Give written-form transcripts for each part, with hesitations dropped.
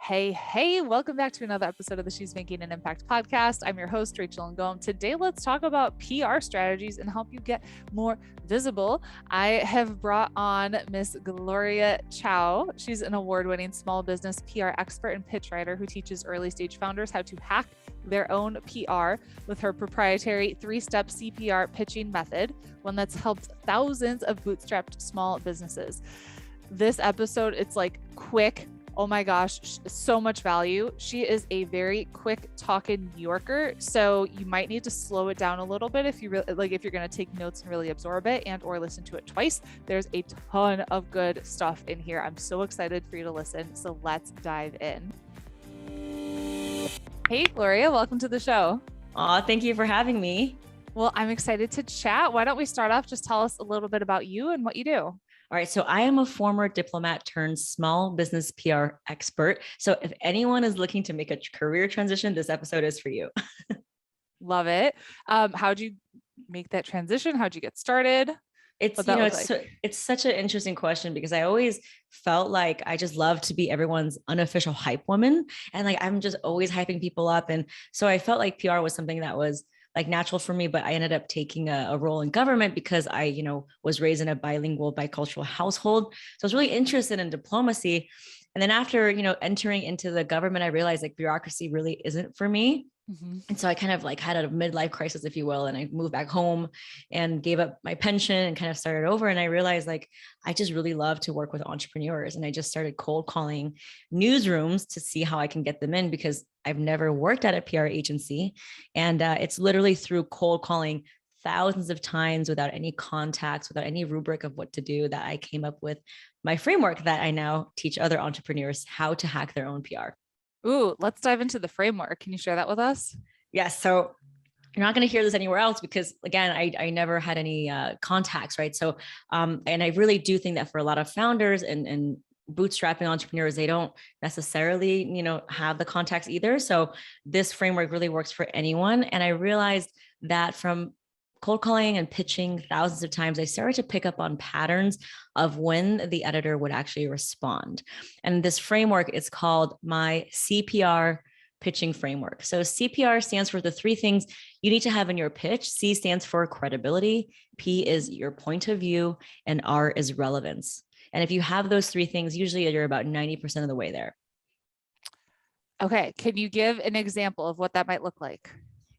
Hey, welcome back to another episode of the She's Making an Impact podcast. I'm your host, Rachel Ngom. Today, let's talk about PR strategies and help you get more visible. I have brought on Miss Gloria Chou. She's an award-winning small business PR expert and pitch writer who teaches early stage founders how to hack their own PR with her proprietary 3-step CPR pitching method, one that's helped thousands of bootstrapped small businesses. This episode, it's like quick. Oh my gosh, so much value. She is a very quick talking New Yorker, so you might need to slow it down a little bit if you really like, if you're going to take notes and really absorb it and or listen to it twice. There's a ton of good stuff in here. I'm so excited for you to listen. So let's dive in. Hey, Gloria, welcome to the show. Thank you for having me. Well, I'm excited to chat. Why don't we start off? Just tell us a little bit about you and what you do. All right. So I am a former diplomat turned small business PR expert. So if anyone is looking to make a career transition, this episode is for you. Love it. How'd you make that transition? How'd you get started? It's such an interesting question because I always felt like I just love to be everyone's unofficial hype woman. And like, I'm just always hyping people up. And so I felt like PR was something that was like natural for me, but I ended up taking a role in government because I, was raised in a bilingual, bicultural household. So I was really interested in diplomacy. And then after, entering into the government, I realized like bureaucracy really isn't for me. Mm-hmm. And so I kind of like had a midlife crisis, if you will. And I moved back home and gave up my pension and kind of started over. And I realized like, I just really love to work with entrepreneurs. And I just started cold calling newsrooms to see how I can get them in because I've never worked at a PR agency. And it's literally through cold calling thousands of times without any contacts, without any rubric of what to do that I came up with my framework that I now teach other entrepreneurs how to hack their own PR. Ooh, let's dive into the framework. Can you share that with us? Yes. So you're not going to hear this anywhere else because again, I never had any contacts, right? So, and I really do think that for a lot of founders and bootstrapping entrepreneurs, they don't necessarily, have the contacts either. So this framework really works for anyone. And I realized that from cold calling and pitching thousands of times, I started to pick up on patterns of when the editor would actually respond. And this framework is called my CPR Pitching Framework. So CPR stands for the 3 things you need to have in your pitch. C stands for credibility, P is your point of view, and R is relevance. And if you have those 3 things, usually you're about 90% of the way there. Okay. Can you give an example of what that might look like?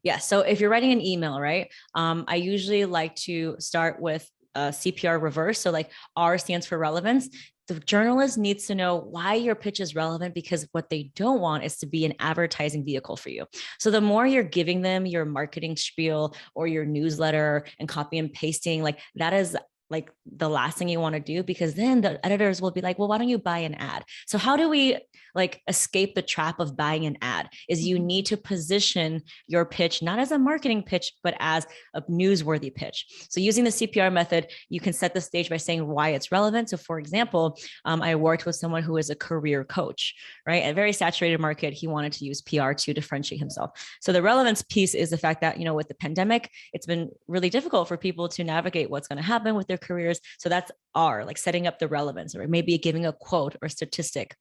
Yeah. So if you're writing an email, right, I usually like to start with CPR reverse. So like R stands for relevance. The journalist needs to know why your pitch is relevant because what they don't want is to be an advertising vehicle for you. So the more you're giving them your marketing spiel or your newsletter and copy and pasting, like that is like the last thing you want to do, because then the editors will be like, well, why don't you buy an ad? So how do we like escape the trap of buying an ad? Is you need to position your pitch, not as a marketing pitch, but as a newsworthy pitch. So using the CPR method, you can set the stage by saying why it's relevant. So for example, I worked with someone who is a career coach, right? A very saturated market. He wanted to use PR to differentiate himself. So the relevance piece is the fact that, with the pandemic, it's been really difficult for people to navigate what's going to happen with their careers. So that's R, like setting up the relevance, or maybe giving a quote or statistic.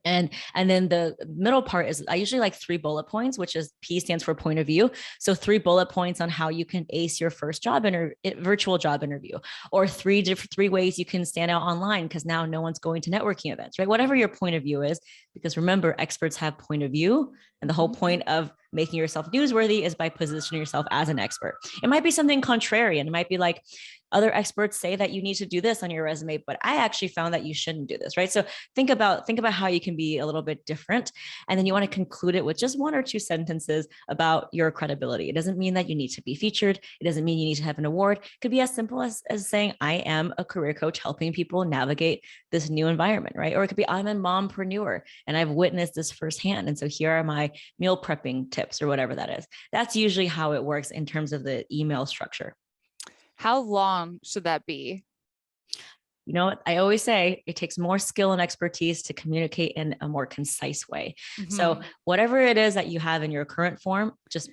And then the middle part is I usually like 3 bullet points, which is P stands for point of view. So 3 bullet points on how you can ace your first virtual job interview, or 3 ways you can stand out online because now no one's going to networking events, right? Whatever your point of view is, because remember, experts have point of view. And the whole point of making yourself newsworthy is by positioning yourself as an expert. It might be something contrarian. It might be like, other experts say that you need to do this on your resume, but I actually found that you shouldn't do this, right? So think about how you can be a little bit different. And then you want to conclude it with just 1 or 2 sentences about your credibility. It doesn't mean that you need to be featured. It doesn't mean you need to have an award. It could be as simple as saying, I am a career coach helping people navigate this new environment, right? Or it could be, I'm a mompreneur and I've witnessed this firsthand. And so here are my meal prepping tips or whatever that is. That's usually how it works in terms of the email structure. How long should that be? You know what I always say, it takes more skill and expertise to communicate in a more concise way. Mm-hmm. So whatever it is that you have in your current form, just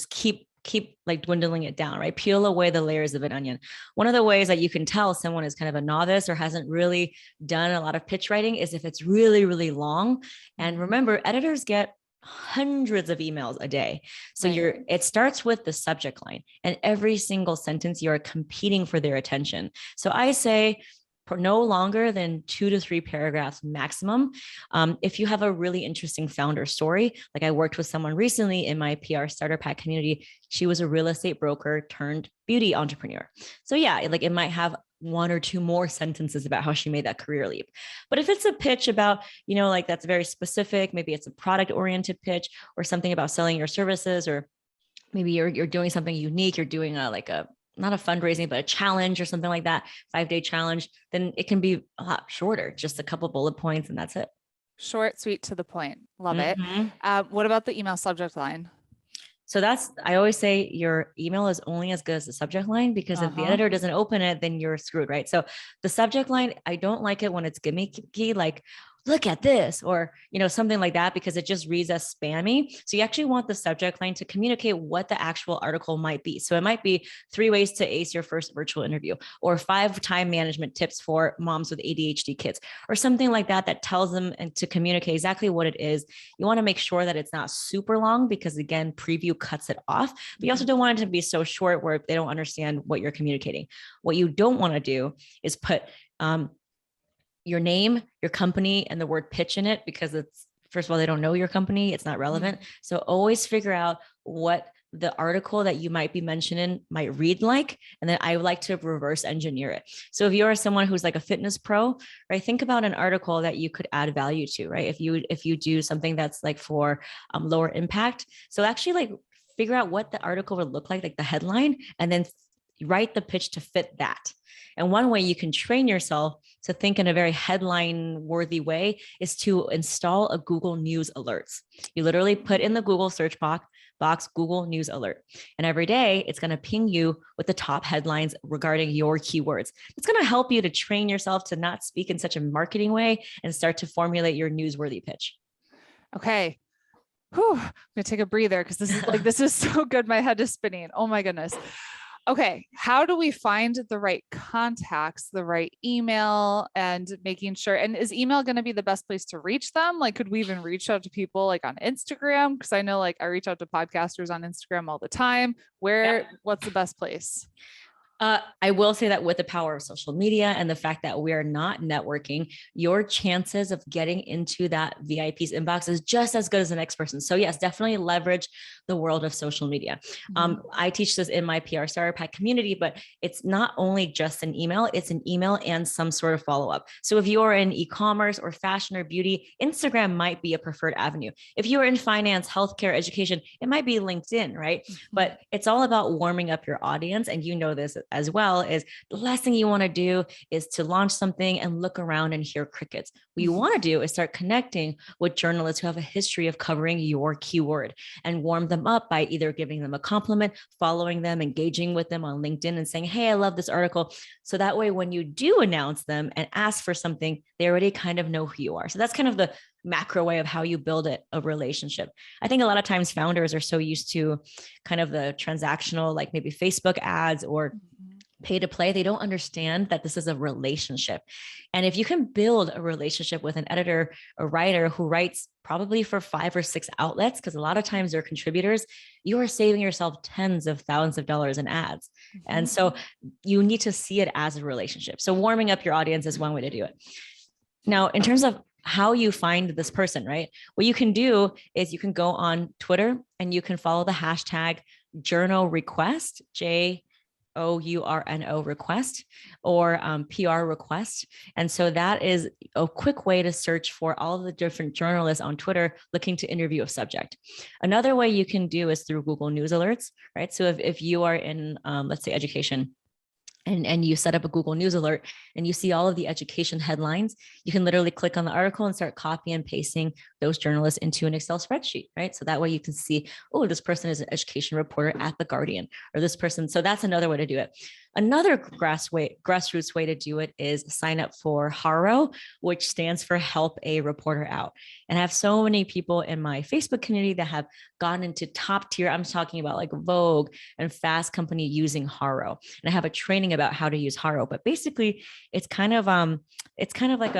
keep keep like dwindling it down, right? Peel away the layers of an onion. One of the ways that you can tell someone is kind of a novice or hasn't really done a lot of pitch writing is if it's really, really long. And remember, editors get hundreds of emails a day. So it starts with the subject line, and every single sentence you are competing for their attention. So I say no longer than 2 to 3 paragraphs maximum. If you have a really interesting founder story, like I worked with someone recently in my PR starter pack community, she was a real estate broker turned beauty entrepreneur. So yeah, like it might have 1 or 2 more sentences about how she made that career leap. But if it's a pitch about, like that's very specific, maybe it's a product oriented pitch or something about selling your services, or maybe you're doing something unique, you're doing not a fundraising, but a challenge or something like that, 5-day challenge, then it can be a lot shorter, just a couple bullet points and that's it. Short, sweet, to the point. Love it. What about the email subject line? So I always say your email is only as good as the subject line, because if the editor doesn't open it, then you're screwed, right? So the subject line, I don't like it when it's gimmicky, like, look at this, or, something like that, because it just reads as spammy. So you actually want the subject line to communicate what the actual article might be. So it might be 3 ways to ace your first virtual interview, or 5 time management tips for moms with ADHD kids, or something like that, that tells them and to communicate exactly what it is. You want to make sure that it's not super long, because again, preview cuts it off, but you also don't want it to be so short where they don't understand what you're communicating. What you don't want to do is put, your name, your company, and the word pitch in it, because it's, first of all, they don't know your company. It's not relevant. So always figure out what the article that you might be mentioning might read like. And then I would like to reverse engineer it. So if you're someone who's like a fitness pro, right, think about an article that you could add value to, right? If you do something that's like for lower impact. So actually like figure out what the article would look like the headline, and then write the pitch to fit that. And one way you can train yourself to think in a very headline worthy way is to install a Google News alerts. You literally put in the Google search box Google News alert. And every day it's going to ping you with the top headlines regarding your keywords. It's going to help you to train yourself to not speak in such a marketing way and start to formulate your newsworthy pitch. Okay. Whew. I'm going to take a breather, because this is so good. My head is spinning. Oh my goodness. Okay. How do we find the right contacts, the right email, and making sure, and is email going to be the best place to reach them? Like, could we even reach out to people like on Instagram? Cause I know I reach out to podcasters on Instagram all the time. What's the best place? I will say that with the power of social media and the fact that we're not networking, your chances of getting into that VIP's inbox is just as good as the next person. So yes, definitely leverage the world of social media. I teach this in my PR Starter Pack community, but it's not only just an email, it's an email and some sort of follow-up. So if you're in e-commerce or fashion or beauty, Instagram might be a preferred avenue. If you're in finance, healthcare, education, it might be LinkedIn, right? But it's all about warming up your audience. And this as well, is the last thing you want to do is to launch something and look around and hear crickets. What you want to do is start connecting with journalists who have a history of covering your keyword, and warm them up by either giving them a compliment, following them, engaging with them on LinkedIn and saying, hey, I love this article. So that way, when you do announce them and ask for something, they already kind of know who you are. So that's kind of the macro way of how you build a relationship. I think a lot of times founders are so used to kind of the transactional, like maybe Facebook ads or pay to play. They don't understand that this is a relationship. And if you can build a relationship with an editor or writer who writes probably for 5 or 6 outlets, because a lot of times they're contributors, you are saving yourself tens of thousands of dollars in ads. And so you need to see it as a relationship. So warming up your audience is one way to do it. Now, in terms of how you find this person, right? What you can do is you can go on Twitter and you can follow the hashtag journal request, JOURNO request, or PR request. And so that is a quick way to search for all of the different journalists on Twitter looking to interview a subject. Another way you can do is through Google News alerts, right? So if you are in, let's say, education, and you set up a Google News alert and you see all of the education headlines, you can literally click on the article and start copy and pasting those journalists into an Excel spreadsheet, right? So that way you can see, oh, this person is an education reporter at The Guardian, or this person. So that's another way to do it. Another grassroots way to do it is sign up for HARO, which stands for Help a Reporter Out. And I have so many people in my Facebook community that have gone into top tier. I'm talking about like Vogue and Fast Company using HARO. And I have a training about how to use HARO. But basically, it's kind of like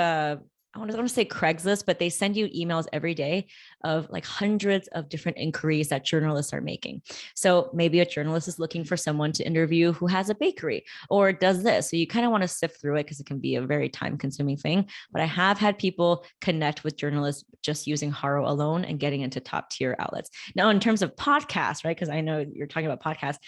I want to say Craigslist, but they send you emails every day of like hundreds of different inquiries that journalists are making. So maybe a journalist is looking for someone to interview who has a bakery or does this. So you kind of want to sift through it because it can be a very time consuming thing. But I have had people connect with journalists just using HARO alone and getting into top tier outlets. Now, in terms of podcasts, right? Because I know you're talking about podcasts.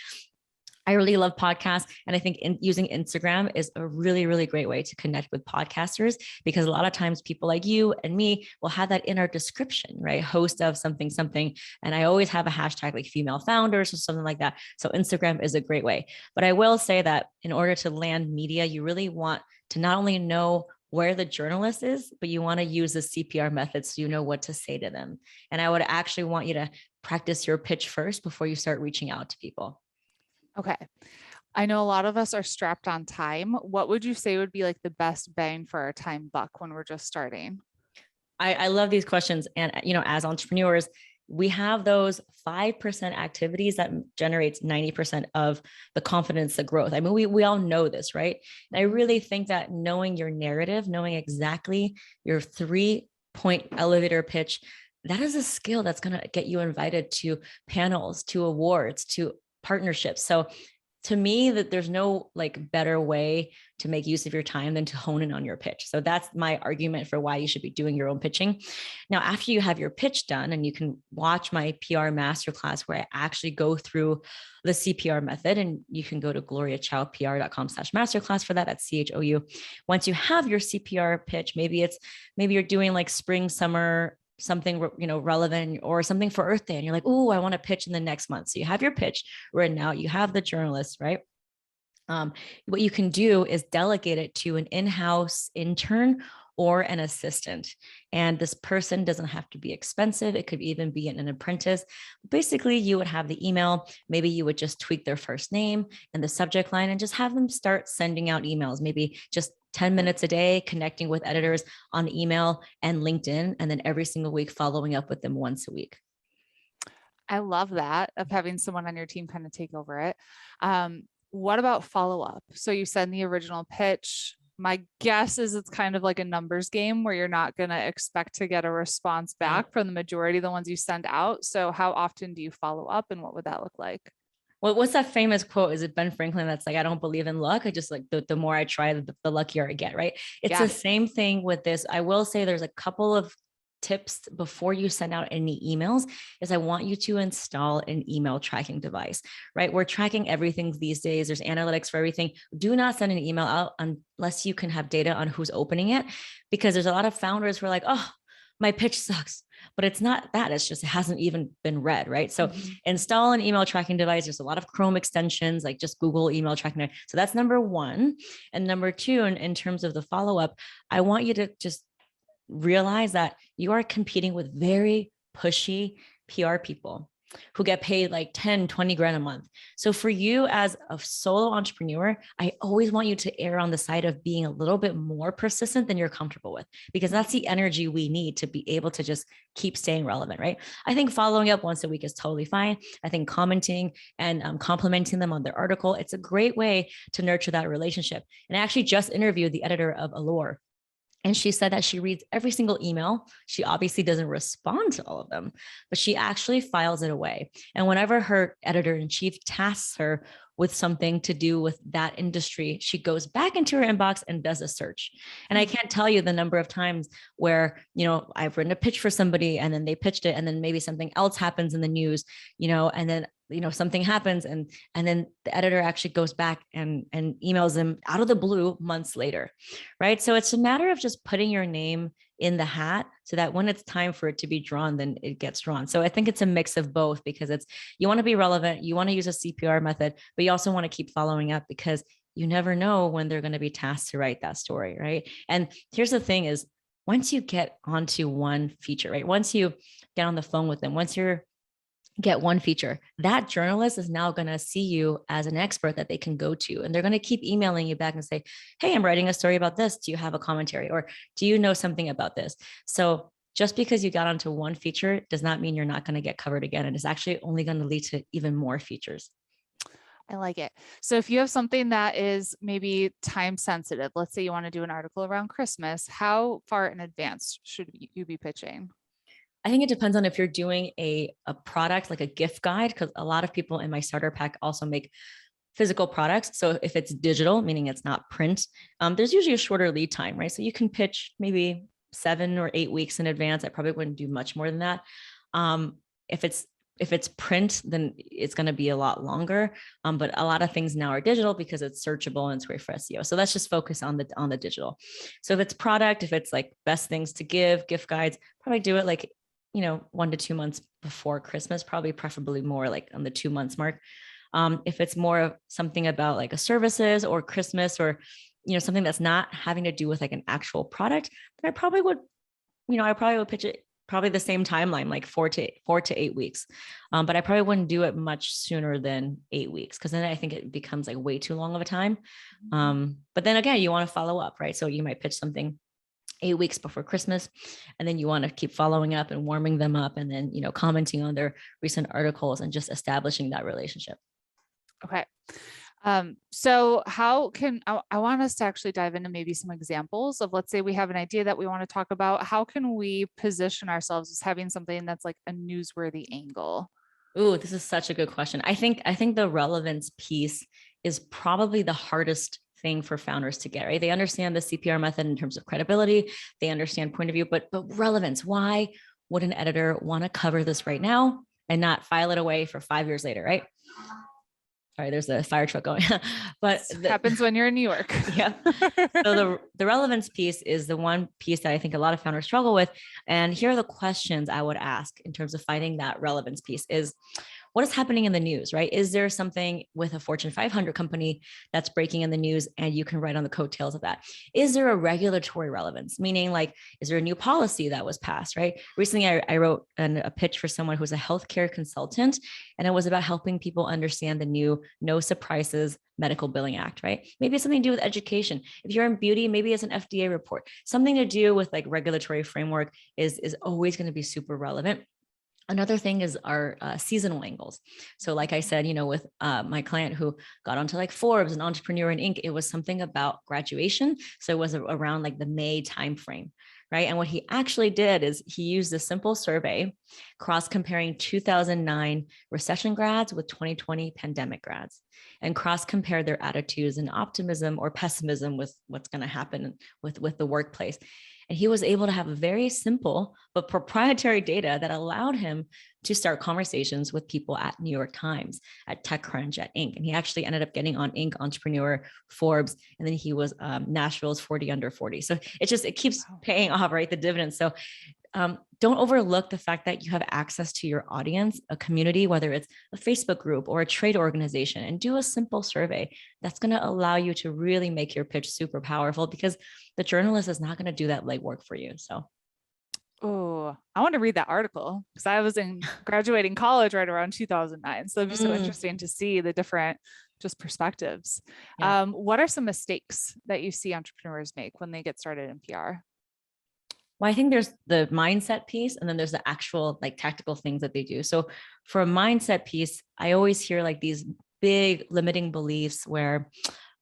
I really love podcasts. And I think using Instagram is a really, really great way to connect with podcasters, because a lot of times people like you and me will have that in our description, right? Host of something, something. And I always have a hashtag like female founders or something like that. So Instagram is a great way. But I will say that in order to land media, you really want to not only know where the journalist is, but you want to use the CPR method so you know what to say to them. And I would actually want you to practice your pitch first before you start reaching out to people. Okay. I know a lot of us are strapped on time. What would you say would be like the best bang for our time buck when we're just starting? I love these questions. And, as entrepreneurs, we have those 5% activities that generates 90% of the confidence, the growth. I mean, we all know this, right? And I really think that knowing your narrative, knowing exactly your 3-point elevator pitch, that is a skill that's going to get you invited to panels, to awards, to partnerships. So to me, that there's no like better way to make use of your time than to hone in on your pitch. So that's my argument for why you should be doing your own pitching. Now, after you have your pitch done, and you can watch my PR masterclass where I actually go through the CPR method, and you can go to gloriachoupr.com/masterclass for that at CHOU. Once you have your CPR pitch, maybe you're doing like spring, summer, something, relevant, or something for Earth Day. And you're like, oh, I want to pitch in the next month. So you have your pitch written out, you have the journalist, right? What you can do is delegate it to an in-house intern or an assistant. And this person doesn't have to be expensive. It could even be an apprentice. Basically, you would have the email. Maybe you would just tweak their first name and the subject line and just have them start sending out emails, maybe just 10 minutes a day, connecting with editors on email and LinkedIn, and then every single week following up with them once a week. I love that, of having someone on your team kind of take over it. What about follow-up? So you send the original pitch. My guess is it's kind of like a numbers game where you're not going to expect to get a response back from the majority of the ones you send out. So how often do you follow up, and what would that look like? Well, what's that famous quote? Is it Ben Franklin that's like, I don't believe in luck. I just like the more I try, the luckier I get, right? It's the same thing with this. I will say there's a couple of tips before you send out any emails. Is I want you to install an email tracking device, right? We're tracking everything these days. There's analytics for everything. Do not send an email out unless you can have data on who's opening it, because there's a lot of founders who are like, oh, my pitch sucks. But it's not that, it's just, it hasn't even been read, right? So install an email tracking device. There's a lot of Chrome extensions, like just Google email tracking. So that's number one. And number two, in terms of the follow-up, I want you to just realize that you are competing with very pushy PR people who get paid like 10, 20 grand a month. So for you as a solo entrepreneur, I always want you to err on the side of being a little bit more persistent than you're comfortable with, because that's the energy we need to be able to just keep staying relevant, right? I think following up once a week is totally fine. I think commenting and complimenting them on their article, it's a great way to nurture that relationship. And I actually just interviewed the editor of Allure, and she said that she reads every single email. She obviously doesn't respond to all of them, but she actually files it away. And whenever her editor-in-chief tasks her with something to do with that industry, she goes back into her inbox and does a search. And I can't tell you the number of times where, I've written a pitch for somebody and then they pitched it, and then maybe something else happens in the news, and then something happens, and then the editor actually goes back and emails them out of the blue months later, right? So it's a matter of just putting your name in the hat so that when it's time for it to be drawn, then it gets drawn. So I think it's a mix of both, because you want to be relevant, you want to use a CPR method, but you also want to keep following up, because you never know when they're going to be tasked to write that story, right? And here's the thing is, once you get onto one feature, right? Once you get on the phone with them, once you're get one feature. That journalist is now going to see you as an expert that they can go to. And they're going to keep emailing you back and say, hey, I'm writing a story about this. Do you have a commentary? Or do you know something about this? So just because you got onto one feature does not mean you're not going to get covered again. And it's actually only going to lead to even more features. I like it. So if you have something that is maybe time sensitive, let's say you want to do an article around Christmas, how far in advance should you be pitching? I think it depends on if you're doing a product like a gift guide, because a lot of people in my starter pack also make physical products. So if it's digital, meaning it's not print, there's usually a shorter lead time, right? So you can pitch maybe 7 or 8 weeks in advance. I probably wouldn't do much more than that. If it's print, then it's going to be a lot longer. But a lot of things now are digital because it's searchable and it's great for SEO. So let's just focus on the digital. So if it's product, if it's like best things to give, gift guides, probably do it like 1 to 2 months before Christmas, probably preferably more like on the 2 months mark. If it's more of something about like a services or Christmas or, something that's not having to do with like an actual product, then I probably would pitch it probably the same timeline, like 4 to 8 weeks. But I probably wouldn't do it much sooner than 8 weeks, because then I think it becomes like way too long of a time. But then again, you want to follow up, right? So you might pitch something 8 weeks before Christmas, and then you want to keep following up and warming them up, and then, commenting on their recent articles and just establishing that relationship. Okay. So how can, I want us to actually dive into maybe some examples of, let's say we have an idea that we want to talk about. How can we position ourselves as having something that's like a newsworthy angle? Ooh, this is such a good question. I think the relevance piece is probably the hardest thing for founders to get, right? They understand the CPR method in terms of credibility. They understand point of view, but relevance. Why would an editor want to cover this right now and not file it away for 5 years later, right? Sorry, there's a fire truck going. But happens when you're in New York. Yeah. So the relevance piece is the one piece that I think a lot of founders struggle with. And here are the questions I would ask in terms of finding that relevance piece is, what is happening in the news, right? Is there something with a Fortune 500 company that's breaking in the news and you can write on the coattails of that? Is there a regulatory relevance? Meaning, like, is there a new policy that was passed, right? Recently, I wrote a pitch for someone who's a healthcare consultant, and it was about helping people understand the new No Surprises Medical Billing Act, right? Maybe it's something to do with education. If you're in beauty, maybe it's an FDA report. Something to do with like regulatory framework is always going to be super relevant. Another thing is our seasonal angles. So like I said, with my client who got onto like Forbes and Entrepreneur and Inc., it was something about graduation. So it was around like the May timeframe, right? And what he actually did is he used a simple survey, cross-comparing 2009 recession grads with 2020 pandemic grads, and cross-compared their attitudes and optimism or pessimism with what's going to happen with the workplace. And he was able to have a very simple but proprietary data that allowed him to start conversations with people at New York Times, at TechCrunch, at Inc. And he actually ended up getting on Inc., Entrepreneur, Forbes, and then he was Nashville's 40 under 40. So it keeps paying off, right? The dividends. So don't overlook the fact that you have access to your audience, a community, whether it's a Facebook group or a trade organization, and do a simple survey. That's going to allow you to really make your pitch super powerful, because the journalist is not going to do that legwork for you. So, oh, I want to read that article, because I was in graduating college right around 2009. So it'd be so interesting to see the different just perspectives. Yeah. What are some mistakes that you see entrepreneurs make when they get started in PR? Well, I think there's the mindset piece, and then there's the actual like tactical things that they do. So for a mindset piece, I always hear like these big limiting beliefs where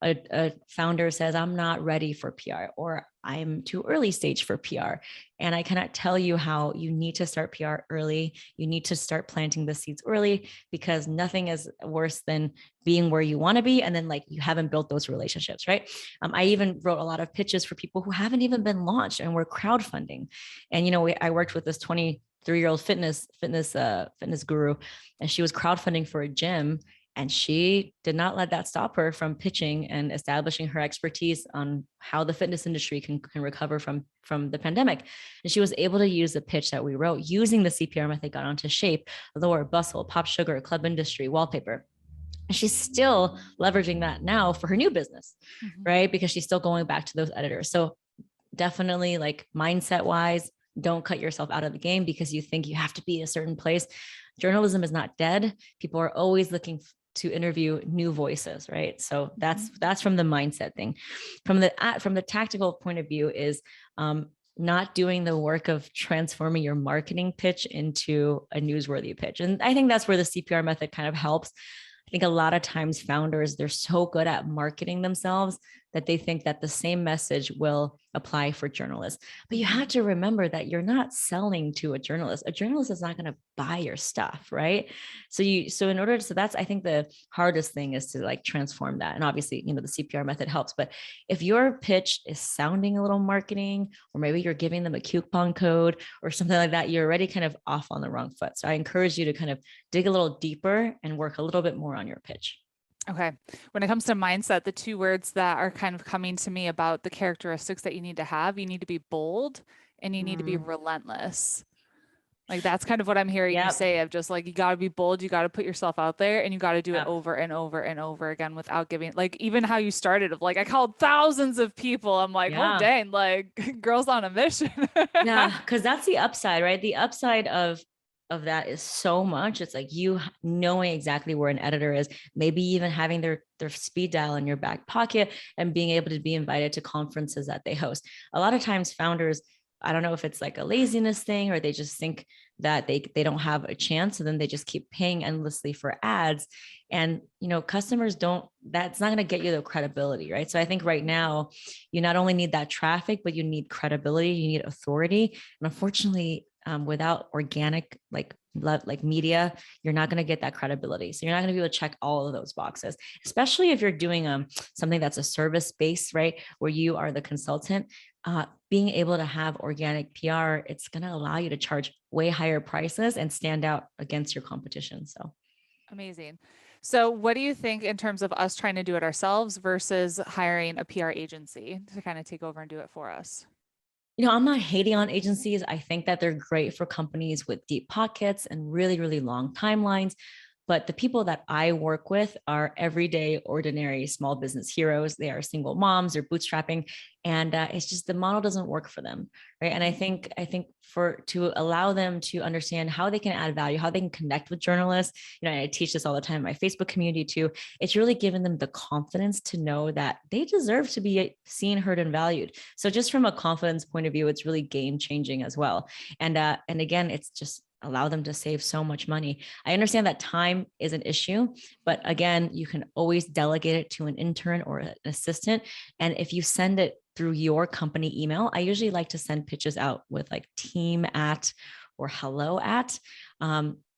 a founder says, I'm not ready for PR, or I'm too early stage for PR. And I cannot tell you how you need to start PR early. You need to start planting the seeds early, because nothing is worse than being where you want to be and then like you haven't built those relationships, right? I even wrote a lot of pitches for people who haven't even been launched and we're crowdfunding. And I worked with this 23-year-old fitness guru, and she was crowdfunding for a gym. And she did not let that stop her from pitching and establishing her expertise on how the fitness industry can recover from the pandemic. And she was able to use the pitch that we wrote using the CPR method, got onto Shape, Lower, Bustle, Pop Sugar, Club Industry, Wallpaper. And she's still leveraging that now for her new business, right? Because she's still going back to those editors. So definitely, like, mindset wise, Don't cut yourself out of the game because you think you have to be a certain place. Journalism is not dead. People are always looking to interview new voices, right? So that's from the mindset thing. From the tactical point of view is not doing the work of transforming your marketing pitch into a newsworthy pitch. And I think that's where the CPR method kind of helps. I think a lot of times founders, they're so good at marketing themselves that they think that the same message will apply for journalists. But you have to remember that you're not selling to a journalist. A journalist is not going to buy your stuff, right? So that's, I think the hardest thing is to like transform that. And obviously, the CPR method helps. But if your pitch is sounding a little marketing, or maybe you're giving them a coupon code or something like that, you're already kind of off on the wrong foot. So I encourage you to kind of dig a little deeper and work a little bit more on your pitch. Okay. When it comes to mindset, the two words that are kind of coming to me about the characteristics that you need to be bold and you need to be relentless. Like that's kind of what I'm hearing you say, of just like, you got to be bold, you got to put yourself out there, and you got to do it over and over and over again without giving, like even how you started of like, I called thousands of people. I'm like, oh dang, like girls on a mission. Yeah. Cause that's the upside, right? The upside of that is so much. It's like you knowing exactly where an editor is, maybe even having their speed dial in your back pocket and being able to be invited to conferences that they host. A lot of times founders, I don't know if it's like a laziness thing or they just think that they don't have a chance. And then they just keep paying endlessly for ads. And, customers that's not going to get you the credibility, right? So I think right now you not only need that traffic, but you need credibility, you need authority. And unfortunately, without organic, like media, you're not going to get that credibility. So you're not going to be able to check all of those boxes, especially if you're doing something that's a service based, right? Where you are the consultant. Being able to have organic PR, it's going to allow you to charge way higher prices and stand out against your competition. So amazing. So what do you think in terms of us trying to do it ourselves versus hiring a PR agency to kind of take over and do it for us? I'm not hating on agencies. I think that they're great for companies with deep pockets and really, really long timelines. But the people that I work with are everyday, ordinary small business heroes. They are single moms, they're bootstrapping, and it's just the model doesn't work for them, right? And I think to allow them to understand how they can add value, how they can connect with journalists. I teach this all the time in my Facebook community too. It's really given them the confidence to know that they deserve to be seen, heard, and valued. So just from a confidence point of view, it's really game changing as well. And again, it's just allow them to save so much money. I understand that time is an issue, but again, you can always delegate it to an intern or an assistant. And if you send it through your company email, I usually like to send pitches out with like team at or hello at.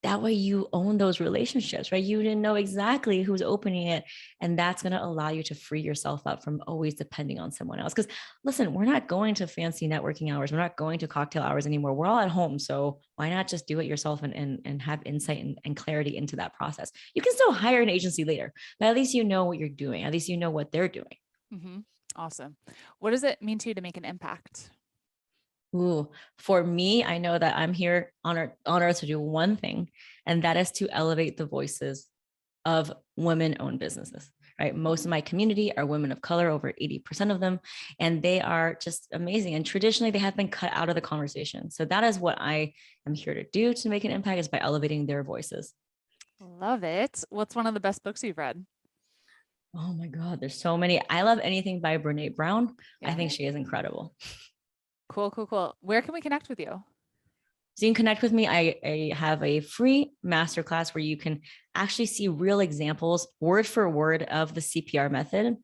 That way you own those relationships, right? You didn't know exactly who's opening it. And that's going to allow you to free yourself up from always depending on someone else. Because listen, we're not going to fancy networking hours. We're not going to cocktail hours anymore. We're all at home. So why not just do it yourself and have insight and clarity into that process? You can still hire an agency later, but at least you know what you're doing. At least you know what they're doing. Mm-hmm. Awesome. What does it mean to you to make an impact? Ooh, for me, I know that I'm here on earth to do one thing, and that is to elevate the voices of women-owned businesses, right? Most of my community are women of color, over 80% of them, and they are just amazing. And traditionally, they have been cut out of the conversation. So that is what I am here to do to make an impact, is by elevating their voices. Love it. What's one of the best books you've read? Oh my God, there's so many. I love anything by Brene Brown. Yeah. I think she is incredible. Cool. Where can we connect with you? So you can connect with me. I have a free masterclass where you can actually see real examples, word for word, of the CPR method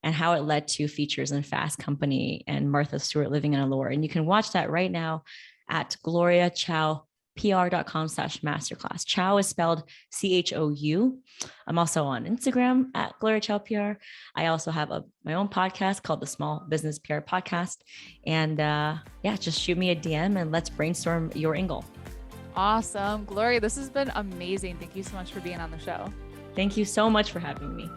and how it led to features in Fast Company and Martha Stewart Living in Allure. And you can watch that right now at Gloria Chou PR.com/masterclass. Chou is spelled CHOU. I'm also on Instagram at Gloria Chou PR. I also have my own podcast called the Small Business PR Podcast. And just shoot me a DM and let's brainstorm your angle. Awesome. Gloria, this has been amazing. Thank you so much for being on the show. Thank you so much for having me.